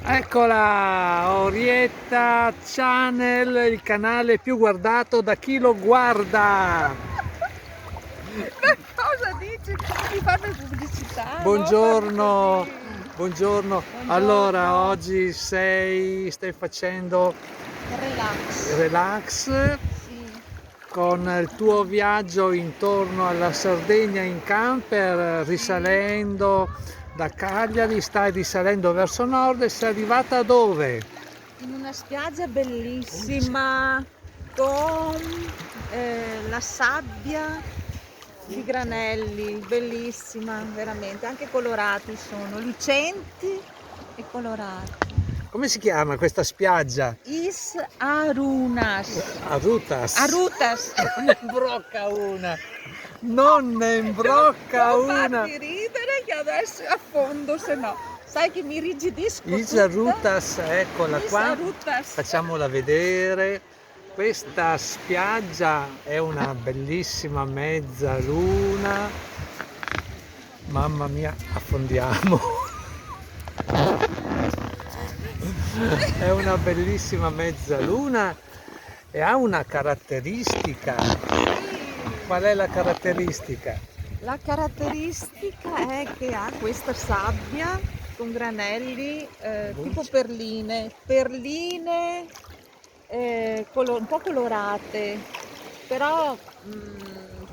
Eccola, Orietta Channel, il canale più guardato da chi lo guarda. Ma cosa dici? Mi fanno pubblicità? Buongiorno, Non fare buongiorno. così. Allora, Buongiorno. oggi stai facendo Relax. relax Sì. con il tuo viaggio intorno alla Sardegna in camper, Sì. risalendo da Cagliari, stai risalendo verso nord e sei arrivata dove? In una spiaggia bellissima con la sabbia di granelli, bellissima, veramente, anche colorati sono, lucenti e colorati. Come si chiama questa spiaggia? Is Arunas. Arutas. Arutas. Non ne imbrocca una. Non ne imbrocca Non una. farti ridere che adesso affondo, se no. Sai che mi irrigidisco Isa tutta. Rutas, eccola Is qua. Arutas. Facciamola vedere. Questa spiaggia è una bellissima mezzaluna. Mamma mia, affondiamo. È una bellissima mezzaluna e ha una caratteristica. Qual è la caratteristica? La caratteristica è che ha questa sabbia con granelli tipo perline, un po' colorate, però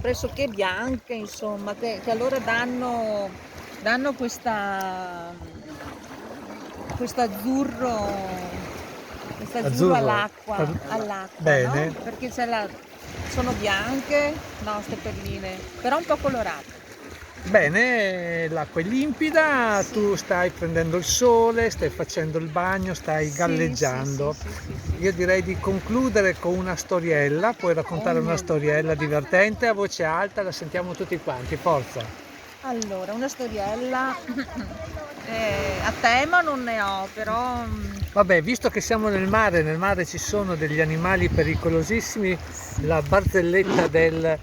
pressoché bianche, insomma, che allora danno questo azzurro Azzurro. all'acqua, Bene. no? Perché sono bianche, no, ste perline, però un po' colorate. Bene, l'acqua è limpida, Sì. tu stai prendendo il sole, stai facendo il bagno, stai Sì, galleggiando. sì. Io direi di concludere con una storiella, puoi raccontare Oh una mio storiella Dio. divertente a voce alta, la sentiamo tutti quanti, forza. Allora, una storiella a tema non ne ho, però Vabbè, visto che siamo nel mare ci sono degli animali pericolosissimi, la barzelletta del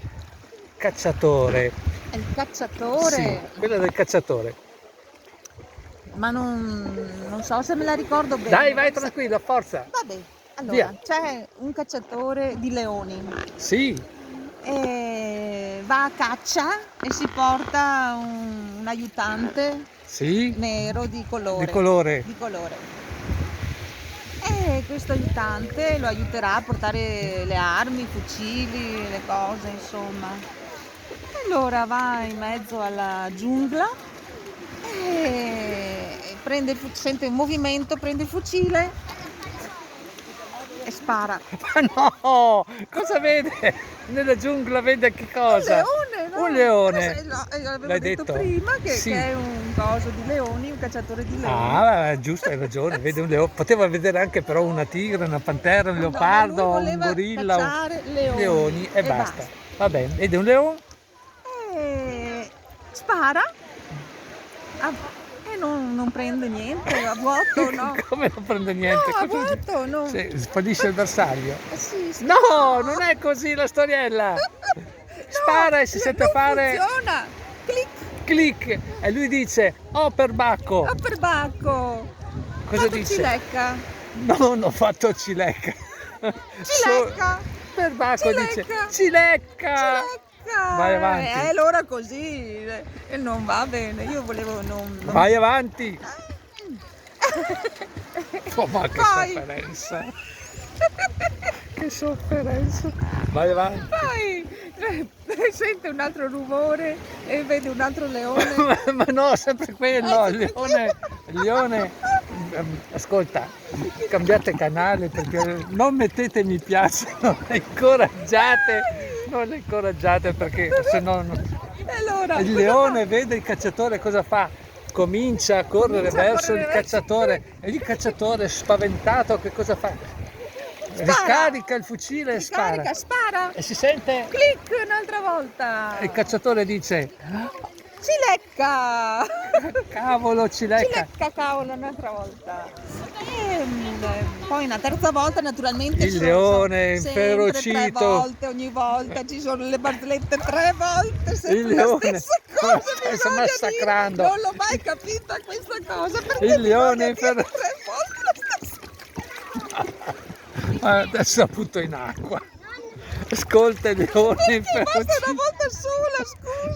cacciatore. è il Sì, cacciatore, quella del cacciatore. ma non so se me la ricordo Dai, bene. vai tranquillo, forza. Vabbè, Via. allora, c'è un cacciatore di leoni Sì, e va a caccia e si porta un aiutante sì, nero di di colore, colore. di colore. E questo aiutante lo aiuterà a portare le armi, i fucili, le cose, insomma. E allora va in mezzo alla giungla e sente un movimento, prende il fucile e spara. Ma no, cosa vede? Nella giungla vede che Un cosa? leone, no? Un leone. Avevo L'hai detto detto? prima che Sì. è un coso di leoni, un cacciatore di leoni. Ah, giusto, hai ragione, vede un leone. Poteva vedere anche però una tigre, una pantera, un No, ma lui leopardo, un voleva gorilla, cacciare leoni e e basta. basta. Va bene, vede un leone? E spara e non prende niente, a vuoto, no? Come non prende No, niente? a Cosa dice? vuoto, no. Sì, spallisce il bersaglio. Sì, No, non è così la storiella. no, Spara e si sente non fare funziona. Clic, clic e lui dice oh per bacco. a per bacco. Cosa Fatto dice? cilecca. No, non ho fatto cilecca. Cilecca. Per bacco dice Cilecca. cilecca. Cilecca. Vai avanti. Allora così e non va bene. Io volevo non... Vai avanti. Oh, ma che Poi, sofferenza. Che sofferenza. Vai avanti. poi sente un altro rumore e vede un altro leone. Ma no, sempre quello, il leone, ascolta, cambiate canale perché non mettete mi piace, non le incoraggiate perché se no Allora, il cosa leone fa? vede il cacciatore, cosa fa? Comincia a correre Comincia a verso correre il verso- cacciatore e il cacciatore spaventato che cosa fa? Spara! Riscarica il fucile e spara Ricarica, spara! e si sente, Clic un'altra volta! il cacciatore dice Cilecca! cavolo cilecca. Cilecca, cavolo, un'altra volta! Poi una terza volta naturalmente Il leone sempre tre inferocito. volte, ogni volta ci sono le barzellette 3 volte, sempre Il la leone stessa cosa, sta bisogna massacrando. dire. Non l'ho mai capita questa cosa, perché Il leone bisogna dire infer- 3 volte Adesso la butto in acqua. Ascolta il leone Basta una inferocito. volta sola,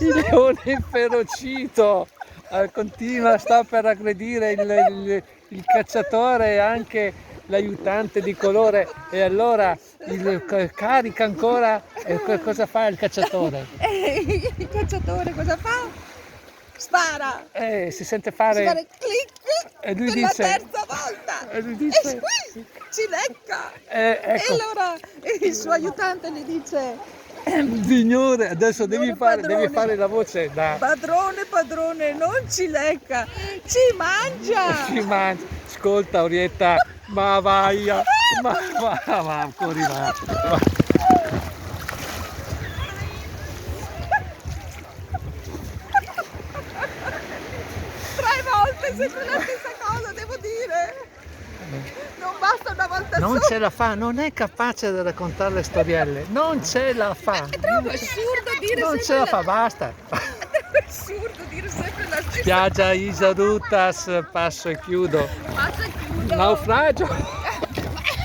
Il scusa. leone inferocito continua, sta per aggredire il cacciatore e anche l'aiutante di colore, e allora carica ancora, e cosa fa il cacciatore? Il cacciatore cosa fa? Spara! Si sente Si fa fare, il clic e lui per la dice, terza volta e lui e dice, ci lecca. E ecco, allora il suo aiutante gli dice: signore, adesso Signore devi padrone. fare la voce da... padrone, non ci lecca, ci mangia. Ci mangia. Ascolta Orietta, ma vai, ma ancora va. Tre volte sempre la stessa cosa, devo dire. Non basta una volta Non sola. ce la fa, non è capace di raccontare le storielle, non ce la fa. È troppo assurdo dire Non sempre ce la fa, basta. È troppo assurdo dire sempre la stessa Spiaggia Isarutas, passo e chiudo. cosa. Basta, chiudo. Naufragio.